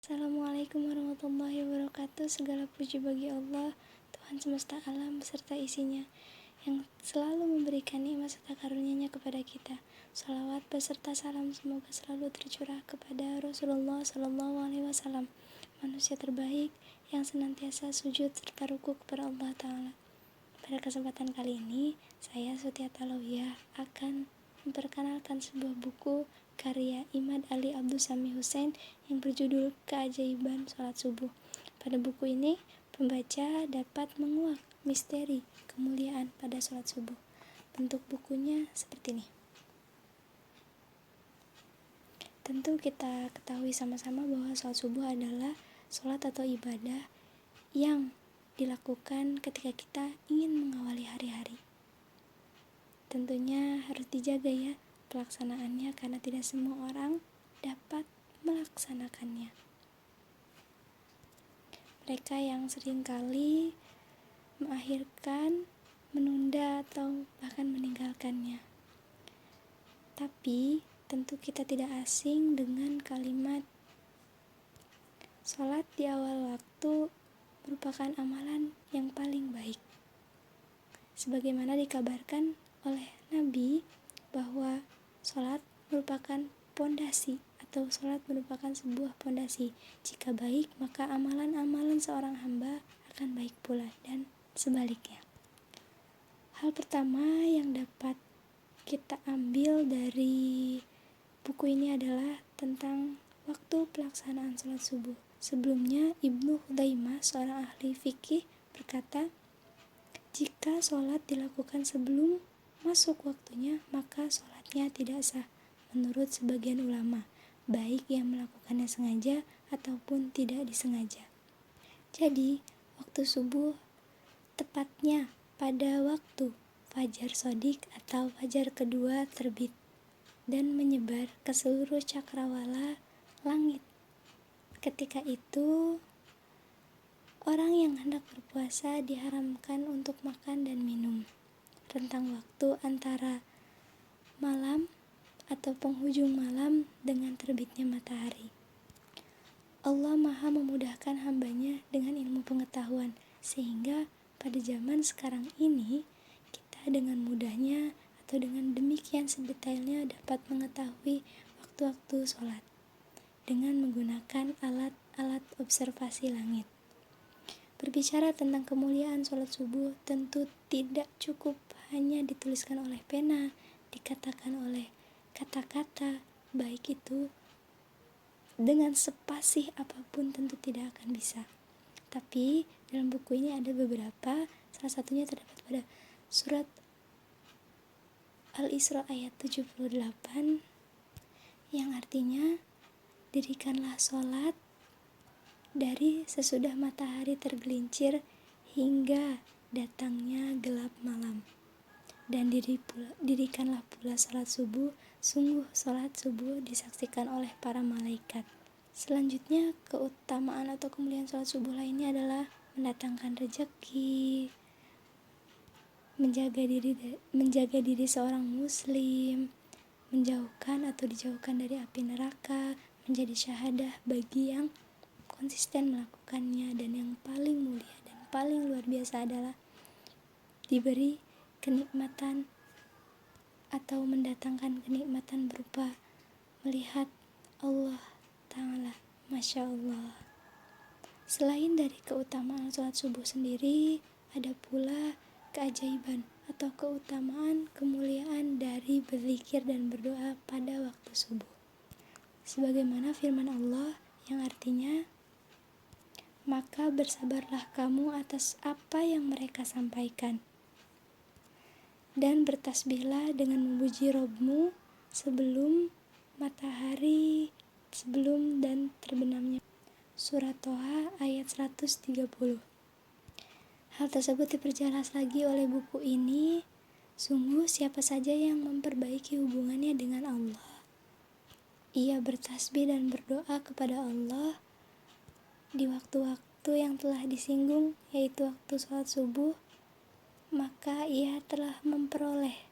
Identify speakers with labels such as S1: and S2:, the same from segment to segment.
S1: Assalamualaikum warahmatullahi wabarakatuh. Segala puji bagi Allah, Tuhan semesta alam beserta isinya, yang selalu memberikan nikmat serta karunia-Nya kepada kita. Shalawat beserta salam semoga selalu tercurah kepada Rasulullah SAW, manusia terbaik yang senantiasa sujud serta ruku kepada Allah Ta'ala. Pada kesempatan kali ini, saya Sutia Talawiyah akan memperkenalkan sebuah buku karya Imad Ali Abdul Sami Hussein yang berjudul Keajaiban Sholat Subuh. Pada buku ini, pembaca dapat menguak misteri kemuliaan pada sholat subuh. Bentuk bukunya seperti ini. Tentu kita ketahui sama-sama bahwa sholat subuh adalah sholat atau ibadah yang dilakukan ketika kita ingin mengawali hari-hari. Tentunya harus dijaga ya pelaksanaannya, karena tidak semua orang dapat melaksanakannya. Mereka yang seringkali mengakhirkan, menunda, atau bahkan meninggalkannya. Tapi tentu kita tidak asing dengan kalimat sholat di awal waktu merupakan amalan yang paling baik. Sebagaimana dikabarkan oleh Nabi bahwa sholat merupakan pondasi, atau sholat merupakan sebuah pondasi. Jika baik, maka amalan-amalan seorang hamba akan baik pula, dan sebaliknya. Hal pertama yang dapat kita ambil dari buku ini adalah tentang waktu pelaksanaan sholat subuh. Sebelumnya, Ibnu Hudaimah, seorang ahli fikih, berkata, jika sholat dilakukan sebelum masuk waktunya, maka sholatnya tidak sah menurut sebagian ulama, baik yang melakukannya sengaja ataupun tidak disengaja. Jadi, waktu subuh tepatnya pada waktu fajar shodiq atau fajar kedua terbit dan menyebar ke seluruh cakrawala langit. Ketika itu, orang yang hendak berpuasa diharamkan untuk makan dan minum. Rentang waktu antara malam atau penghujung malam dengan terbitnya matahari. Allah Maha memudahkan hambanya dengan ilmu pengetahuan, sehingga pada zaman sekarang ini kita dengan mudahnya atau dengan demikian sedetailnya dapat mengetahui waktu-waktu sholat dengan menggunakan alat-alat observasi langit. Berbicara tentang kemuliaan sholat subuh tentu tidak cukup hanya dituliskan oleh pena, dikatakan oleh kata-kata, baik itu dengan sepasih apapun tentu tidak akan bisa. Tapi dalam buku ini ada beberapa, salah satunya terdapat pada surat Al-Isra ayat 78 yang artinya, dirikanlah sholat dari sesudah matahari tergelincir hingga datangnya gelap malam, dan dirikanlah pula sholat subuh. Sungguh sholat subuh disaksikan oleh para malaikat. Selanjutnya, keutamaan atau kemuliaan sholat subuh lainnya adalah mendatangkan rezeki, menjaga diri seorang muslim, menjauhkan atau dijauhkan dari api neraka, menjadi syahadah bagi yang konsisten melakukannya, dan yang paling mulia dan paling luar biasa adalah diberi kenikmatan atau mendatangkan kenikmatan berupa melihat Allah Ta'ala. Masya Allah. Selain dari keutamaan sholat subuh sendiri, ada pula keajaiban atau keutamaan kemuliaan dari berzikir dan berdoa pada waktu subuh. Sebagaimana firman Allah yang artinya, maka bersabarlah kamu atas apa yang mereka sampaikan, dan bertasbihlah dengan memuji Rabb-Mu sebelum matahari, sebelum dan terbenamnya. Surat Toha ayat 130. Hal tersebut diperjelas lagi oleh buku ini. Sungguh siapa saja yang memperbaiki hubungannya dengan Allah, ia bertasbih dan berdoa kepada Allah di waktu-waktu yang telah disinggung, yaitu waktu sholat subuh, maka ia telah memperoleh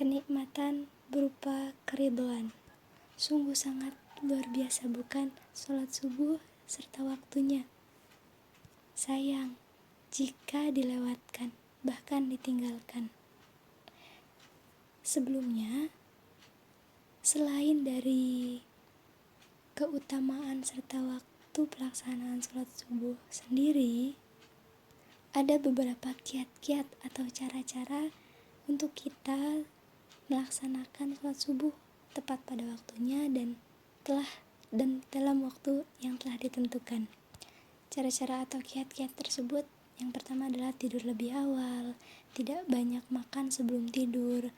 S1: kenikmatan berupa keridhaan. Sungguh sangat luar biasa, bukan? Sholat subuh serta waktunya. Sayang jika dilewatkan, bahkan ditinggalkan. Sebelumnya, selain dari keutamaan serta waktu pelaksanaan sholat subuh sendiri, ada beberapa kiat-kiat atau cara-cara untuk kita melaksanakan sholat subuh tepat pada waktunya dan dalam waktu yang telah ditentukan. Cara-cara atau kiat-kiat tersebut, yang pertama adalah tidur lebih awal, tidak banyak makan sebelum tidur,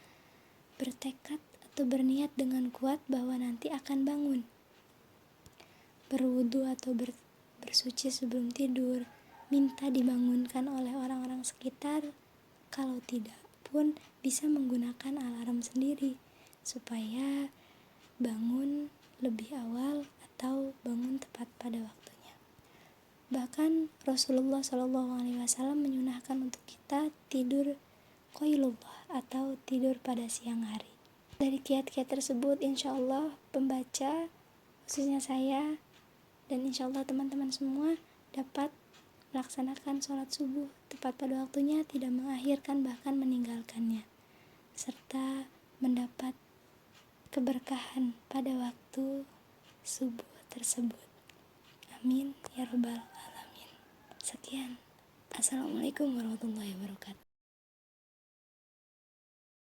S1: bertekad atau berniat dengan kuat bahwa nanti akan bangun, berwudu atau bersuci sebelum tidur, minta dibangunkan oleh orang-orang sekitar, kalau tidak pun bisa menggunakan alarm sendiri supaya bangun lebih awal atau bangun tepat pada waktunya. Bahkan Rasulullah SAW menyunahkan untuk kita tidur qailullah atau tidur pada siang hari. Dari kiat-kiat tersebut, insya Allah pembaca, khususnya saya, dan insya Allah teman-teman semua dapat melaksanakan sholat subuh tepat pada waktunya, tidak mengakhirkan bahkan meninggalkannya, serta mendapat keberkahan pada waktu subuh tersebut. Amin ya rabbal alamin. Sekian. Assalamualaikum warahmatullahi wabarakatuh.